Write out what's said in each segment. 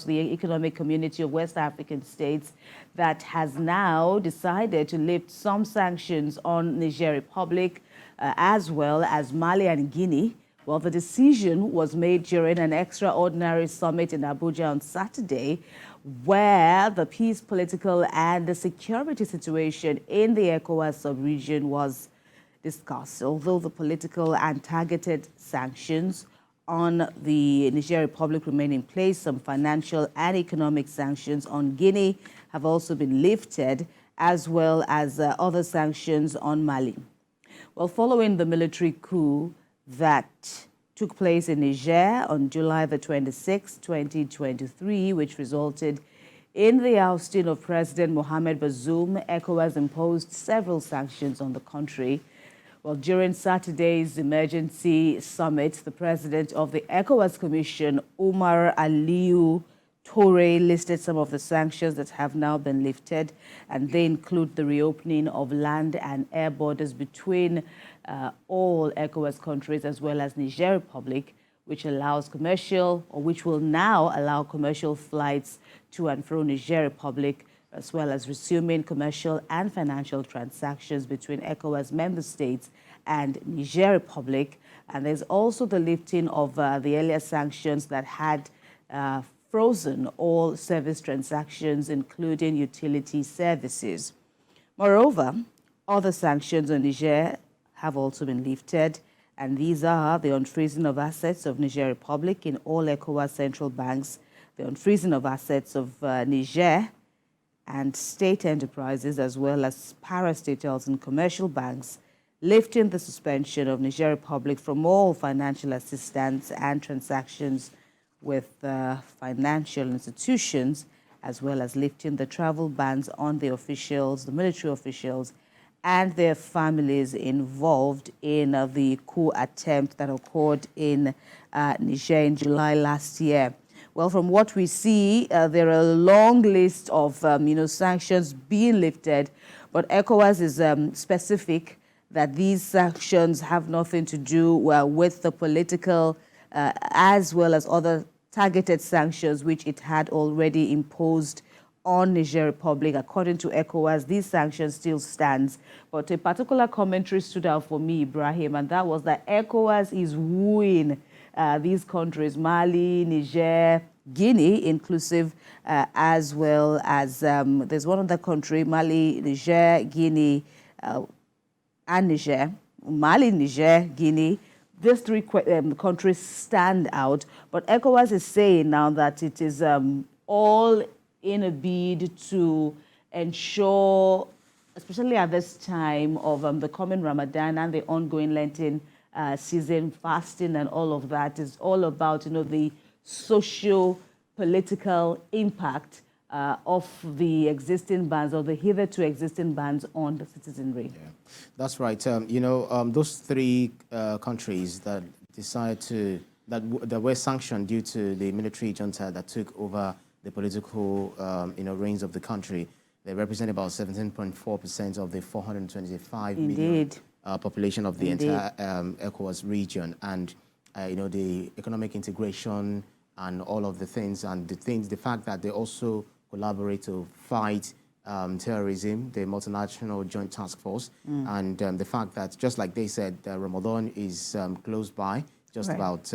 the Economic Community of West African States that has now decided to lift some sanctions on Niger Republic as well as Mali and Guinea. Well, the decision was made during an extraordinary summit in Abuja on Saturday, where the peace, political and the security situation in the ECOWAS sub-region was discussed. Although the political and targeted sanctions on the Niger Republic remain in place, some financial and economic sanctions on Guinea have also been lifted, as well as other sanctions on Mali. Well, following the military coup that took place in Niger on July the 26th, 2023, which resulted in the ousting of President Mohamed Bazoum, ECOWAS imposed several sanctions on the country. Well, during Saturday's emergency summit, the president of the ECOWAS Commission, Omar Alieu Touray, listed some of the sanctions that have now been lifted, and they include the reopening of land and air borders between all ECOWAS countries as well as Niger Republic, which allows which will now allow commercial flights to and from Niger Republic, as well as resuming commercial and financial transactions between ECOWAS member states and Niger Republic. And there's also the lifting of the earlier sanctions that had frozen all service transactions, including utility services. Moreover, other sanctions on Niger have also been lifted, and these are the unfreezing of assets of Niger Republic in all ECOWAS Central banks, the unfreezing of assets of Niger and state enterprises, as well as parastatals in commercial banks, lifting the suspension of Niger Republic from all financial assistance and transactions with financial institutions, as well as lifting the travel bans on the officials, the military officials, and their families involved in the coup attempt that occurred in Niger in July last year. Well, from what we see, there are a long list of sanctions being lifted, but ECOWAS is specific that these sanctions have nothing to do with the political as well as other targeted sanctions which it had already imposed on Niger Republic. According to ECOWAS, these sanctions still stands. But a particular commentary stood out for me, Ibrahim, and that was that ECOWAS is wooing these countries, Mali, Niger, Guinea inclusive, as well as there's one other country, Mali, Niger, Guinea, and Niger. Mali, Niger, Guinea, these three countries stand out. But ECOWAS is saying now that it is all in a bid to ensure, especially at this time of the coming Ramadan and the ongoing Lenten season, fasting and all of that, is all about, the socio-political impact of the existing bans, or the hitherto existing bans on the citizenry. Yeah, that's right. Those three countries that decided that were sanctioned due to the military junta that took over the political, reins of the country, they represent about 17.4% of the 425 million population of the entire ECOWAS region, and the economic integration and all of the things, and the fact that they also collaborate to fight terrorism, the multinational joint task force, and the fact that, just like they said, Ramadan is close by, just about,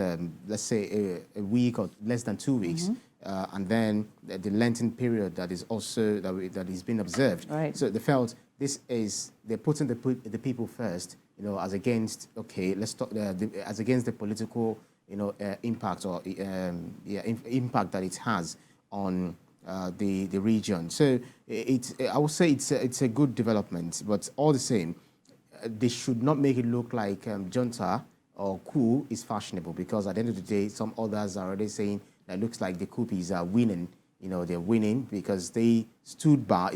let's say, a week or less than 2 weeks. And then the Lenten period that is also that is being observed. Right. So they felt they're putting the people first, as against let's talk as against the political impact or impact that it has on the region. So I would say it's a good development, but all the same, they should not make it look like junta or coup is fashionable, because at the end of the day, some others are already saying that looks like the coupies are winning. They're winning because they stood firm,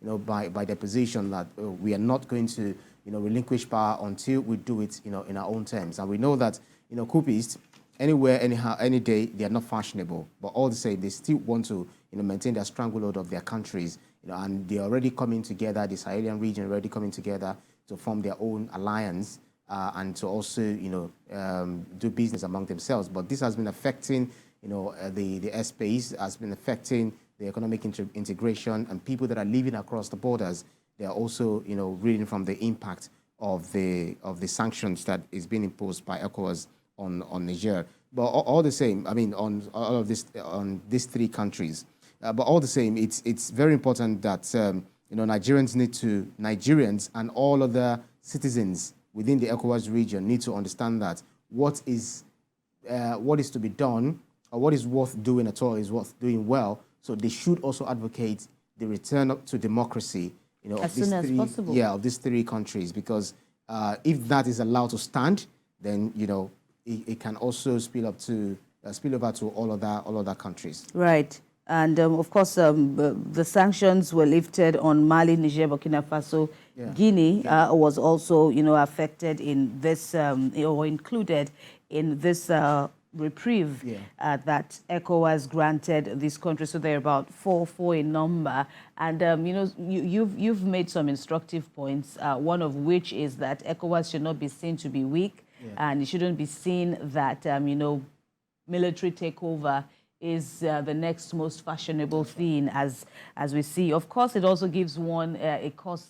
by their position that we are not going to, relinquish power until we do it, in our own terms. And we know that, coupists, anywhere, anyhow, any day, they are not fashionable. But all the same, they still want to, maintain their stranglehold of their countries, and they're already coming together. The Sahelian region already coming together to form their own alliance and to also, do business among themselves. But this has been affecting, the airspace, has been affecting the economic integration, and people that are living across the borders, they are also, reading from the impact of the sanctions that is being imposed by ECOWAS on Niger. But all the same, I mean, on all of this, on these three countries. But all the same, it's very important that Nigerians and all other citizens within the ECOWAS region need to understand that what is to be done, or what is worth doing at all, is worth doing well. So they should also advocate the return to democracy, as soon as possible. Yeah, of these three countries, because if that is allowed to stand, then it can also spill over to all other countries. Right. And of course, the sanctions were lifted on Mali, Niger, Burkina Faso. Yeah. Guinea was also, affected in this, or included in this reprieve that ECOWAS granted these countries. So they're about four in number. And you've made some instructive points. One of which is that ECOWAS should not be seen to be weak, and it shouldn't be seen that military takeover is the next most fashionable thing, as we see. Of course, it also gives one a cause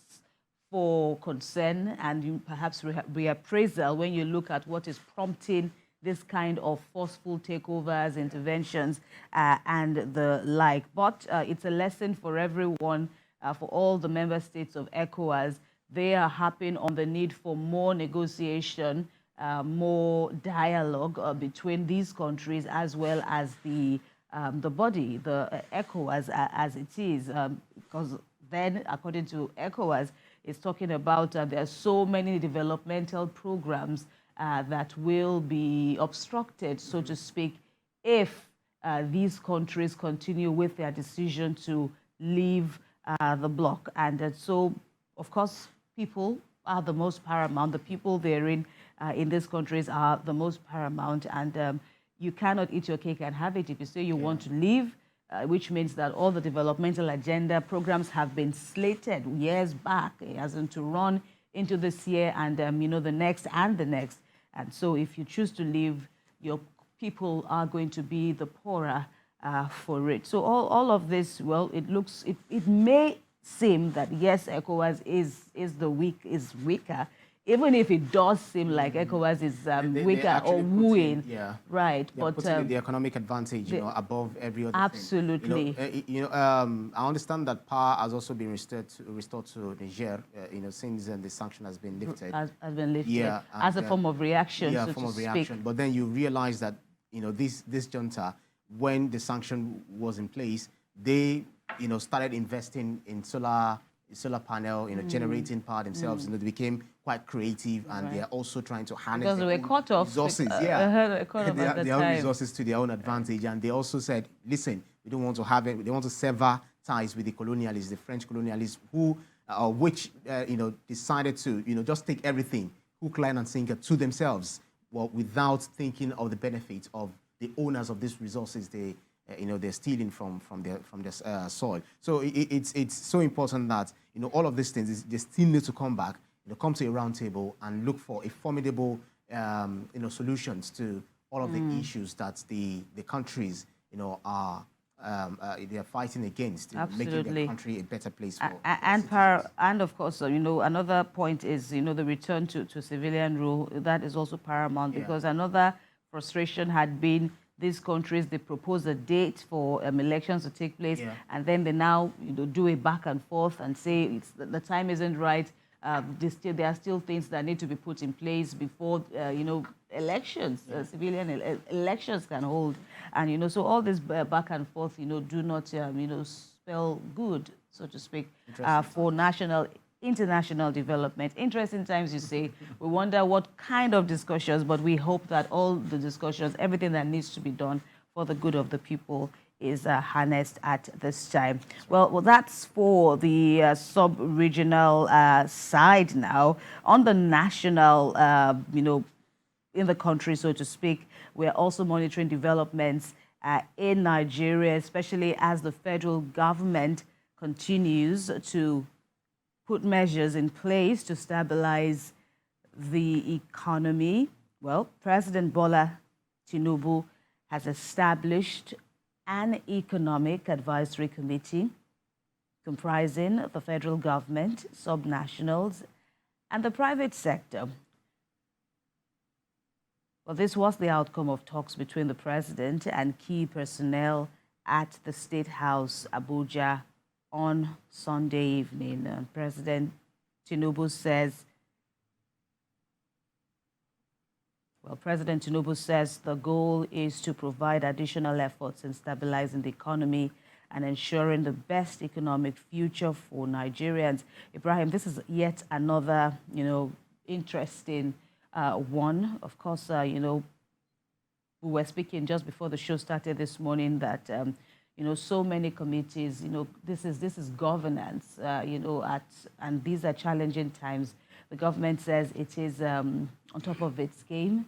for concern and perhaps reappraisal when you look at what is prompting this kind of forceful takeovers, interventions, and the like. But it's a lesson for everyone, for all the member states of ECOWAS. They are harping on the need for more negotiation, more dialogue between these countries, as well as the body, the ECOWAS as it is, because then, according to ECOWAS, it's talking about there are so many developmental programs that will be obstructed, so to speak, if these countries continue with their decision to leave the bloc. And so, of course, people are the most paramount. The people therein in these countries are the most paramount, and you cannot eat your cake and have it. If you say you want to leave, which means that all the developmental agenda programs have been slated years back, as in to run into this year and the next and the next. And so if you choose to leave, your people are going to be the poorer for it. So all of this, well, it may seem that yes, ECOWAS is weaker, even if it does seem like ECOWAS is weaker or wooing, right? But putting the economic advantage, above every other absolutely. thing. I understand that power has also been restored to Niger, since the sanction has been lifted. Has been lifted, as a form of reaction. Yeah, so form of reaction. But then you realize that this junta, when the sanction was in place, they started investing in solar panel, generating power themselves. They became quite creative, and they are also trying to harness because they were cut off resources. Their own resources to their own advantage. And they also said, listen, we don't want to have it. They want to sever ties with the colonialists, the French colonialists, which decided to just take everything, hook, line, and sinker to themselves, without thinking of the benefits of the owners of these resources they're stealing from their soil. So it's so important that all of these things they still need to come back, come to a round table and look for a formidable solutions to all of the issues that the countries are they are fighting against, making their country a better place for and of course, another point is the return to civilian rule. That is also paramount, because another frustration had been these countries, they propose a date for elections to take place, and then they now do a back and forth and say the time isn't right. There are still things that need to be put in place before elections, civilian elections can hold, and so all this back and forth do not spell good, so to speak, for international development. Interesting times, you say. We wonder what kind of discussions, but we hope that all the discussions, everything that needs to be done for the good of the people, is harnessed at this time. Well, that's for the sub-regional side now. On the national, in the country, so to speak, we're also monitoring developments in Nigeria, especially as the federal government continues to put measures in place to stabilize the economy, well, President Bola Tinubu has established an economic advisory committee comprising the federal government, subnationals, and the private sector. Well, this was the outcome of talks between the president and key personnel at the State House, Abuja, on Sunday evening. President Tinubu says, President Tinubu says the goal is to provide additional efforts in stabilizing the economy and ensuring the best economic future for Nigerians. Ibrahim, this is yet another, interesting one. Of course, we were speaking just before the show started this morning that, so many committees, this is governance, and these are challenging times. The government says it is on top of its game.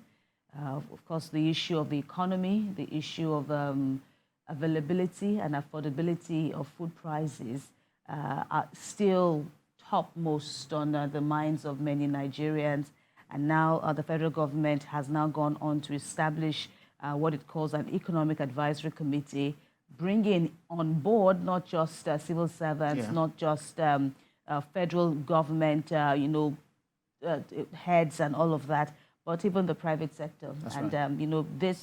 Of course, the issue of the economy, the issue of availability and affordability of food prices are still topmost on the minds of many Nigerians. And now the federal government has now gone on to establish what it calls an economic advisory committee, bringing on board not just civil servants, not just federal government, heads and all of that, but even the private sector. That's and, right.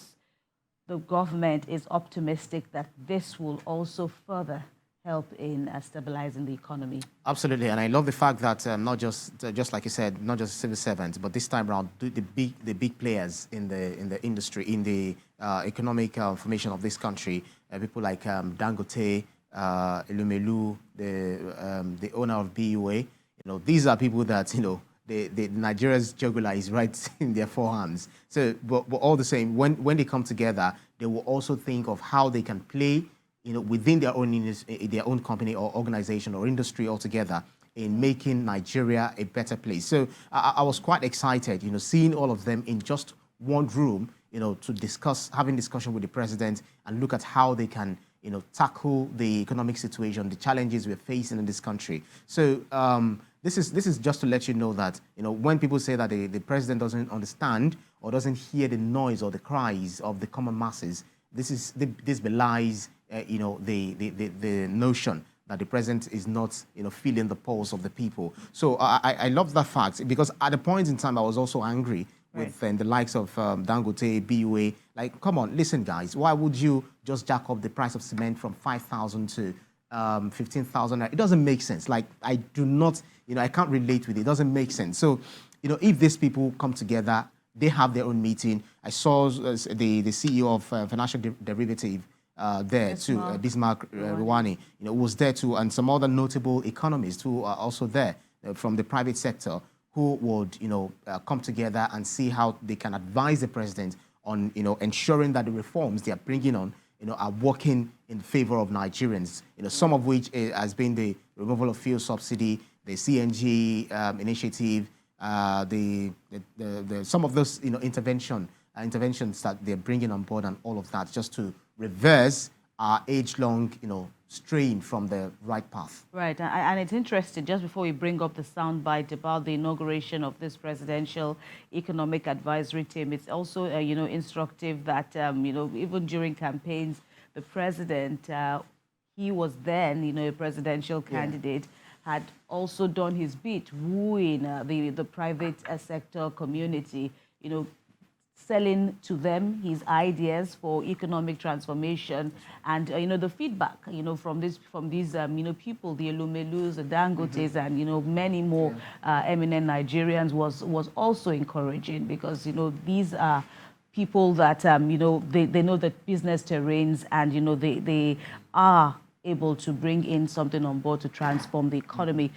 The government is optimistic that this will also further help in stabilizing the economy. Absolutely, and I love the fact that not just like you said, not just civil servants, but this time around the big players in the industry, in the economic formation of this country, people like Dangote, Elumelu, the owner of BUA. These are people that the Nigeria's jugular is right in their forearms. So, but all the same, when they come together, they will also think of how they can play, within their own company or organization or industry altogether in making Nigeria a better place. So I was quite excited, seeing all of them in just one room, to having discussion with the president and look at how they can, tackle the economic situation, the challenges we're facing in this country. So this is just to let you know that, when people say that the president doesn't understand or doesn't hear the noise or the cries of the common masses, this belies, the notion that the president is not, feeling the pulse of the people. So I love that fact, because at a point in time I was also angry with the likes of Dangote, BUA. Like, come on, listen, guys, why would you just jack up the price of cement from 5,000 to 15,000? It doesn't make sense. Like, I do not, I can't relate with it. It doesn't make sense. So, if these people come together, they have their own meeting. I saw the CEO of Financial Derivative there too, Bismarck Rwani, was there too, and some other notable economists who are also there from the private sector, who would, come together and see how they can advise the president on, ensuring that the reforms they are bringing on, are working in favor of Nigerians. Some of which has been the removal of fuel subsidy, the CNG initiative, some of those, interventions that they're bringing on board, and all of that, just to reverse our age-long, strain from the right path. Right, and it's interesting, just before we bring up the soundbite about the inauguration of this presidential economic advisory team, it's also, instructive that, even during campaigns, the president, he was then, a presidential candidate, had also done his bit wooing the private sector community, selling to them his ideas for economic transformation, and the feedback from these people, the Elumelus, the Dangotes, and many more eminent Nigerians was also encouraging, because these are people that they know the business terrains, and they are able to bring in something on board to transform the economy.